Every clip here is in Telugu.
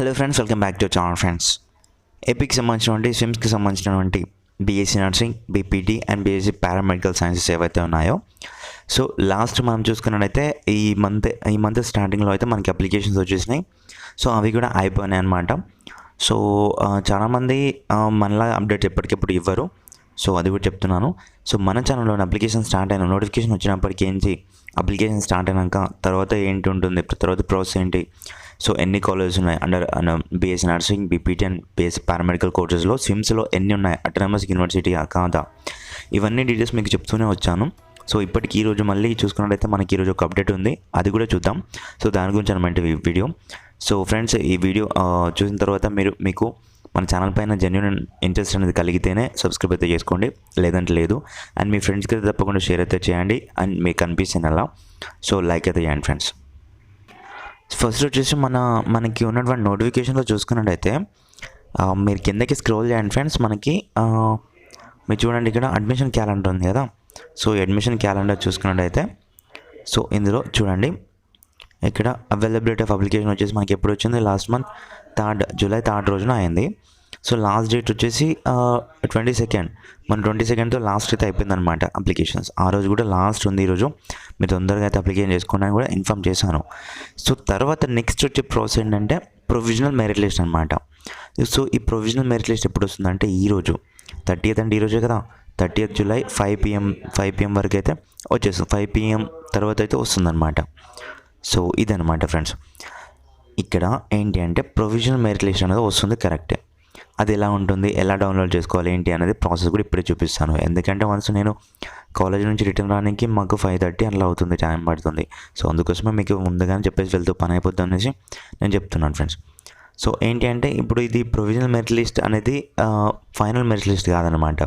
Hello friends, welcome back to channel friends. ఏపీకి సంబంధించినటువంటి స్విమ్స్కి సంబంధించినటువంటి BSc nursing, BPT and BSc paramedical sciences ఏవైతే ఉన్నాయో, సో లాస్ట్ మనం చూసుకున్నట్టయితే ఈ మంత్ స్టార్టింగ్లో అయితే మనకి అప్లికేషన్స్ వచ్చేసినాయి. సో అవి కూడా అయిపోయినాయి అన్నమాట. సో చాలామంది మనలా అప్డేట్ ఎప్పటికెప్పుడు ఇవ్వరు. సో అది కూడా చెప్తున్నాను. సో మన ఛానల్లో అప్లికేషన్ స్టార్ట్ అయిన నోటిఫికేషన్ వచ్చినప్పటికీ ఏంటి, అప్లికేషన్ స్టార్ట్ అయినాక తర్వాత ఏంటి ఉంటుంది, తర్వాత ప్రాసెస్ ఏంటి, సో ఎన్ని కాలేజెస్ ఉన్నాయి under BSc nursing, BPT and BSc paramedical కోర్సెస్లో స్విమ్స్లో ఎన్ని ఉన్నాయి, అటానమస్ యూనివర్సిటీ కాదా, ఇవన్నీ డీటెయిల్స్ మీకు చెప్తూనే వచ్చాను. సో ఇప్పటికి ఈరోజు మళ్ళీ చూసుకున్నట్టయితే మనకి ఈరోజు ఒక అప్డేట్ ఉంది, అది కూడా చూద్దాం. సో దాని గురించి అనమాట ఈ వీడియో. సో ఫ్రెండ్స్, ఈ వీడియో చూసిన తర్వాత మీకు మన ఛానల్ పైన జెన్యూన్ ఇంట్రెస్ట్ అనేది కలిగితేనే సబ్స్క్రైబ్ అయితే చేసుకోండి, లేదంటే లేదు. అండ్ మీ ఫ్రెండ్స్కి అయితే తప్పకుండా షేర్ అయితే చేయండి. అండ్ మీకు కనిపిస్తుంది అలా సో లైక్ అయితే చేయండి ఫ్రెండ్స్. ఫస్ట్ వచ్చేసి మనకి ఉన్నటువంటి నోటిఫికేషన్లో చూసుకున్నట్టయితే మీరు కిందకి స్క్రోల్ చేయండి ఫ్రెండ్స్. మనకి మీరు చూడండి, ఇక్కడ అడ్మిషన్ క్యాలెండర్ ఉంది కదా. సో అడ్మిషన్ క్యాలెండర్ చూసుకున్నట్టయితే సో ఇందులో చూడండి, ఇక్కడ అవైలబిలిటీ ఆఫ్ అప్లికేషన్ వచ్చేసి మనకి ఎప్పుడు వచ్చింది, లాస్ట్ మంత్ జూలై 3 రోజున అయింది. సో లాస్ట్ డేట్ వచ్చేసి 22nd. మన 22ndతో లాస్ట్ అయితే అయిపోయింది అనమాట అప్లికేషన్స్. ఆ రోజు కూడా లాస్ట్ ఉంది ఈరోజు. మీరు తొందరగా అయితే అప్లికేషన్ చేసుకోండి అని కూడా ఇన్ఫామ్ చేశాను. సో తర్వాత నెక్స్ట్ వచ్చే ప్రాసెస్ ఏంటంటే ప్రొవిజనల్ మెరిట్ లిస్ట్ అనమాట. సో ఈ ప్రొవిజనల్ మెరిట్ లిస్ట్ ఎప్పుడు వస్తుందంటే ఈరోజు 30th అంటే ఈరోజే కదా, 30th జూలై 5 PM వరకు అయితే వచ్చేస్తుంది. 5 PM తర్వాత అయితే వస్తుందన్నమాట. సో ఇదనమాట ఫ్రెండ్స్. ఇక్కడ ఏంటి అంటే ప్రొవిజనల్ మెరిట్ లిస్ట్ అనేది వస్తుంది, కరెక్టే. అది ఎలా ఉంటుంది, ఎలా డౌన్లోడ్ చేసుకోవాలి ఏంటి అనేది ప్రాసెస్ కూడా ఇప్పుడే చూపిస్తాను. ఎందుకంటే వన్స్ నేను కాలేజ్ నుంచి రిటర్న్ రావడానికి మాకు 5:30 అలా అవుతుంది, టైం పడుతుంది. సో అందుకోసమే మీకు ముందుగానే చెప్పేసి వెళ్తూ పని అయిపోద్ది అనేసి నేను చెప్తున్నాను ఫ్రెండ్స్. సో ఏంటి అంటే ఇప్పుడు ఇది ప్రొవిజనల్ మెరిట్ లిస్ట్ అనేది ఫైనల్ మెరిట్ లిస్ట్ కాదనమాట.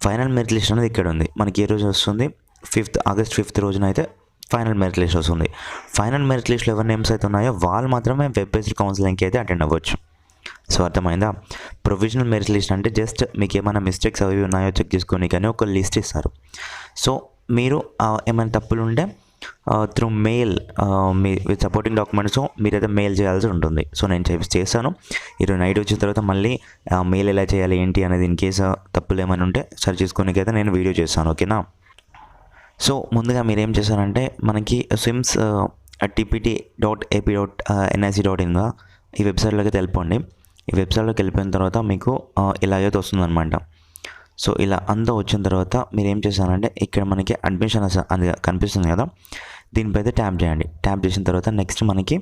ఫైనల్ మెరిట్ లిస్ట్ అనేది ఇక్కడ ఉంది. మనకి ఏ రోజు వస్తుంది, ఆగస్ట్ 5th రోజున అయితే ఫైనల్ మెరిట్ లిస్ట్ వస్తుంది. ఫైనల్ మెరిట్ లిస్ట్లో ఎవరి నేమ్స్ అయితే ఉన్నాయో వాళ్ళు మాత్రమే వెబ్ బేస్డ్ కౌన్సిలింగ్కి అయితే అటెండ్ అవ్వచ్చు. సో అర్థమైందా. ప్రొవిజనల్ మెరిట్ లిస్ట్ అంటే జస్ట్ మీకు ఏమైనా మిస్టేక్స్ అవి ఉన్నాయో చెక్ చేసుకొని కానీ ఒక లిస్ట్ ఇస్తారు. సో మీరు ఏమైనా తప్పులు ఉంటే through mail me with supporting documents మీరైతే మెయిల్ చేయాల్సి ఉంటుంది. సో నేను చేస్తాను. ఈరోజు నైట్ వచ్చిన తర్వాత మళ్ళీ మెయిల్ ఎలా చేయాలి ఏంటి అనేది ఇన్ కేసు తప్పులు ఏమైనా ఉంటే సరి చేసుకోనికి అయితే నేను వీడియో చేస్తాను, ఓకేనా. సో ముందుగా మీరు ఏం చేశారంటే మనకి స్విమ్స్ tpt.ap.nic.in ఈ వెబ్సైట్లోకి వెళ్ళిపోండి. ఈ వెబ్సైట్లోకి వెళ్ళిపోయిన తర్వాత మీకు ఇలాగైతే వస్తుందన్నమాట. సో ఇలా అంతా వచ్చిన తర్వాత మీరు ఏం చేశారంటే ఇక్కడ మనకి అడ్మిషన్ అని కనిపిస్తుంది కదా, దీనిపై అయితే ట్యాప్ చేయండి. ట్యాప్ చేసిన తర్వాత నెక్స్ట్ మనకి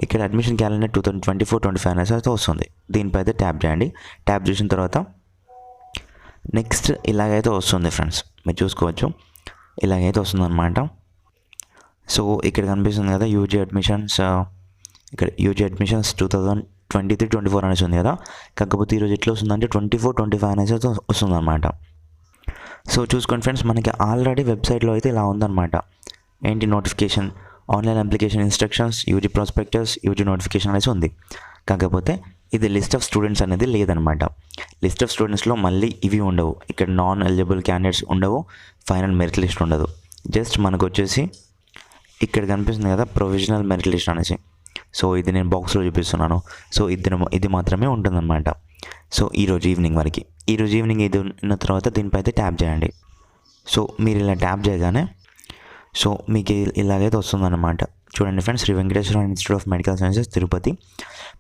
ఇక్కడ అడ్మిషన్ క్యాలెండర్ 2024-25 అనేసి అయితే వస్తుంది. దీనిపై అయితే ట్యాప్ చేయండి. ట్యాప్ చేసిన తర్వాత నెక్స్ట్ ఇలాగైతే వస్తుంది ఫ్రెండ్స్, మీరు చూసుకోవచ్చు. ఇలాగైతే వస్తుందన్నమాట. సో ఇక్కడ కనిపిస్తుంది కదా యూజీ అడ్మిషన్స్, ఇక్కడ యూజీ అడ్మిషన్స్ 2023-24 అనేసి ఉంది కదా. కాకపోతే ఈరోజు ఎట్లా వస్తుందంటే 24-25 అనేసి వస్తుందన్నమాట. సో చూసుకోండి ఫ్రెండ్స్, మనకి ఆల్రెడీ వెబ్సైట్లో అయితే ఇలా ఉందన్నమాట. ఏంటి notification, online application instructions, UG prospectus, UG notification అనేసి ఉంది. కాకపోతే ఇది లిస్ట్ ఆఫ్ స్టూడెంట్స్ అనేది లేదనమాట. లిస్ట్ ఆఫ్ స్టూడెంట్స్లో మళ్ళీ ఇవి ఉండవు. ఇక్కడ నాన్ ఎలిజిబుల్ క్యాండిడేట్స్ ఉండవు, ఫైనల్ మెరిట్ లిస్ట్ ఉండదు. జస్ట్ మనకు వచ్చేసి ఇక్కడ కనిపిస్తుంది కదా ప్రొవిజనల్ మెరిట్ లిస్ట్ అనేసి. సో ఇది నేను బాక్స్లో చూపిస్తున్నాను. సో ఇది మాత్రమే ఉంటుందన్నమాట. సో ఈరోజు ఈవినింగ్ వరకు, ఈరోజు ఈవినింగ్ ఇది ఉన్న తర్వాత దీనిపై అయితే ట్యాప్ చేయండి. సో మీరు ఇలా ట్యాప్ చేయగానే సో మీకు ఇలాగైతే వస్తుందన్నమాట. చూడండి friends, Shri Venkateswara institute of medical sciences Tirupati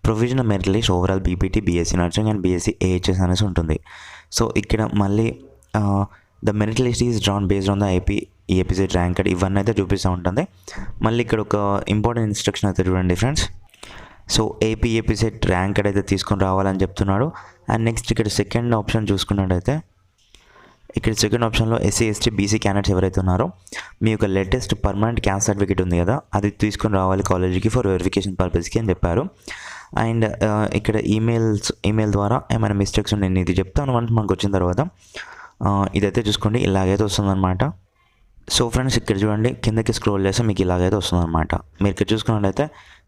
provisional merit list overall BPT, BSc nursing and BSc AHS అనేసి ఉంటుంది. సో ఇక్కడ మళ్ళీ the merit list is drawn based on the APCET rank ఇవన్నీ అయితే చూపిస్తూ ఉంటుంది. మళ్ళీ ఇక్కడ ఒక ఇంపార్టెంట్ ఇన్స్ట్రక్షన్ అయితే చూడండి ఫ్రెండ్స్. సో ఏపీసెట్ ర్యాంక్ అయితే తీసుకొని రావాలని చెప్తున్నాడు. అండ్ నెక్స్ట్ ఇక్కడ సెకండ్ ఆప్షన్ చూసుకున్నట్టయితే ఇక్కడ సెకండ్ ఆప్షన్లో ఎస్సీ, ఎస్టీ, బీసీ క్యాండిడేట్స్ ఎవరైతే ఉన్నారో మీ యొక్క లేటెస్ట్ పర్మనెంట్ క్యాస్ట్ సర్టిఫికేట్ ఉంది కదా, అది తీసుకొని రావాలి కాలేజీకి ఫర్ వెరిఫికేషన్ పర్పస్కి అని చెప్పారు. అండ్ ఇక్కడ ఈమెయిల్ ద్వారా ఏమైనా మిస్టేక్స్ ఉంటే నేను ఇది చెప్తాను వన్స్ మనకు వచ్చిన తర్వాత. ఇదైతే చూసుకోండి, ఇలాగైతే వస్తుందన్నమాట. సో ఫ్రెండ్స్, ఇక్కడ చూడండి, కిందకి స్క్రోల్ చేస్తే మీకు ఇలాగైతే వస్తుందన్నమాట. మీరు ఇక్కడ చూసుకున్నట్లయితే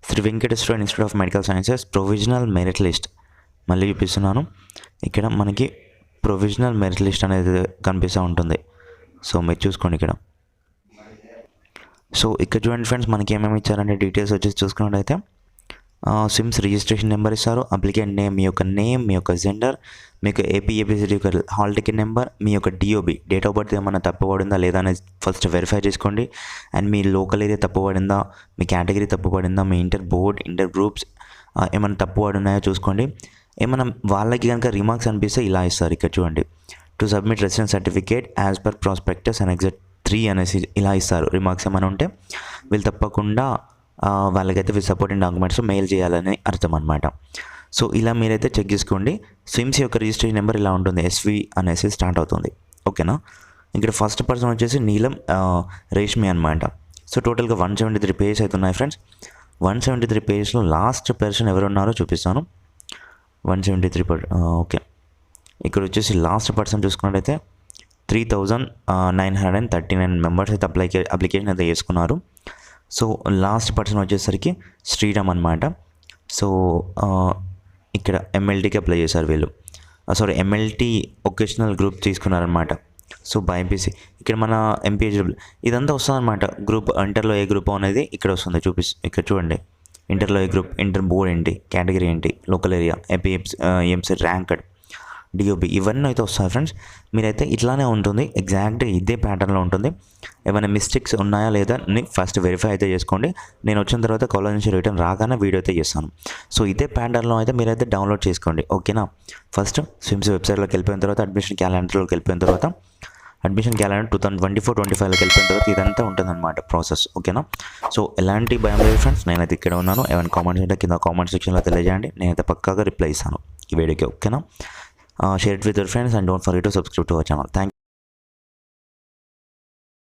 Shri Venkateswara institute of medical sciences provisional merit list మళ్ళీ చూపిస్తున్నాను. ఇక్కడ మనకి ప్రొవిజనల్ మెరిట్ లిస్ట్ అనేది కనిపిస్తూ ఉంటుంది. సో మీరు చూసుకోండి ఇక్కడ. సో ఇక్కడ చూడండి ఫ్రెండ్స్, మనకి ఏమేమి ఇచ్చారంటే డీటెయిల్స్ వచ్చేసి చూసుకున్నట్టయితే స్విమ్స్ రిజిస్ట్రేషన్ నెంబర్ ఇస్తారు, అప్లికెంట్ నేమ్, మీ యొక్క జెండర్, మీకు ఏపీఎస్సి యొక్క హాల్ టికెట్ నెంబర్, మీ యొక్క డిఓబి డేట్ ఆఫ్ బర్త్ ఏమైనా తప్పుపడిందా లేదా అనేది ఫస్ట్ వెరిఫై చేసుకోండి. అండ్ మీ లోకల్ ఏరియా తప్పుపడిందా, మీ కేటగిరీ తప్పుపడిందా, మీ ఇంటర్ గ్రూప్స్ ఏమైనా తప్పుపడి ఉన్నాయో చూసుకోండి. ఏమైనా వాళ్ళకి కనుక రిమార్క్స్ అనిపిస్తే ఇలా ఇస్తారు, ఇక్కడ చూడండి, to submit residence certificate as per prospectus and exit 3 అనేసి ఇలా ఇస్తారు. రిమార్క్స్ ఏమైనా ఉంటే వీళ్ళు తప్పకుండా వాళ్ళకైతే విత్ సపోర్టింగ్ డాక్యుమెంట్స్ మెయిల్ చేయాలని అర్థం అనమాట. సో ఇలా మీరైతే చెక్ చేసుకోండి. స్విమ్స్ యొక్క రిజిస్ట్రేషన్ నెంబర్ ఇలా ఉంటుంది, ఎస్వి అనేసి స్టార్ట్ అవుతుంది. ఓకేనా. ఇక్కడ ఫస్ట్ పర్సన్ వచ్చేసి నీలం రేష్మి అనమాట. సో టోటల్గా 173 పేజెస్ అయితే ఉన్నాయి ఫ్రెండ్స్. 173 పేజెస్లో లాస్ట్ పర్సన్ ఎవరు ఉన్నారో చూపిస్తాను. 173 ఓకే. ఇక్కడ వచ్చేసి లాస్ట్ పర్సన్ చూసుకున్నట్టయితే 3939 మెంబర్స్ అయితే అప్లికేషన్ అయితే చేసుకున్నారు. సో లాస్ట్ పర్సన్ వచ్చేసరికి శ్రీరామ్ అనమాట. సో ఇక్కడ ఎంఎల్టీకి అప్లై చేశారు వీళ్ళు. ఎంఎల్టీ ఒకేషనల్ గ్రూప్ తీసుకున్నారనమాట. సో బైపీసీ ఇక్కడ మన ఎంపీహెచ్డబ్ల్యూ ఇదంతా వస్తుంది అనమాట. గ్రూప్ ఇంటర్లో ఏ గ్రూప్ అనేది ఇక్కడ వస్తుంది, ఇక్కడ చూడండి. ఇంటర్లో ఏ గ్రూప్, ఇంటర్ బోర్డ్ ఏంటి, కేటగిరీ ఏంటి, local area, EAMCET ranked, DOB ఇవన్నీ అయితే వస్తాయి ఫ్రెండ్స్. మీరైతే ఇట్లానే ఉంటుంది, ఎగ్జాక్ట్గా ఇదే ప్యాటర్న్లో ఉంటుంది. ఏమైనా మిస్టేక్స్ ఉన్నాయా లేదా అని ఫస్ట్ వెరిఫై అయితే చేసుకోండి. నేను వచ్చిన తర్వాత కాలేజ్ నుంచి రిటర్న్ రాగానే వీడియో అయితే చేస్తాను. సో ఇదే ప్యాటర్న్లో అయితే మీరైతే డౌన్లోడ్ చేసుకోండి. ఓకేనా. ఫస్ట్ స్విమ్స్ వెబ్సైట్లోకి వెళ్ళిపోయిన తర్వాత అడ్మిషన్ క్యాలెండర్లోకి వెళ్ళిపోయిన తర్వాత అడ్మిషన్ క్యాలెండర్ 2024-25లోకి వెళ్ళిపోయిన తర్వాత ఇదంతా ఉంటుందన్నమాట ప్రాసెస్. ఓకేనా. సో ఎలాంటి భయం లేదు ఫ్రెండ్స్, నేనైతే ఇక్కడ ఉన్నాను. ఏమైనా కామెంట్స్ ఉంటే కింద కామెంట్ సెక్షన్లో తెలియజేయండి, నేనైతే పక్కాగా రిప్లై ఇస్తాను ఈ వీడియోకి. ఓకేనా. Share it with your friends and don't forget to subscribe to our channel. Thank you.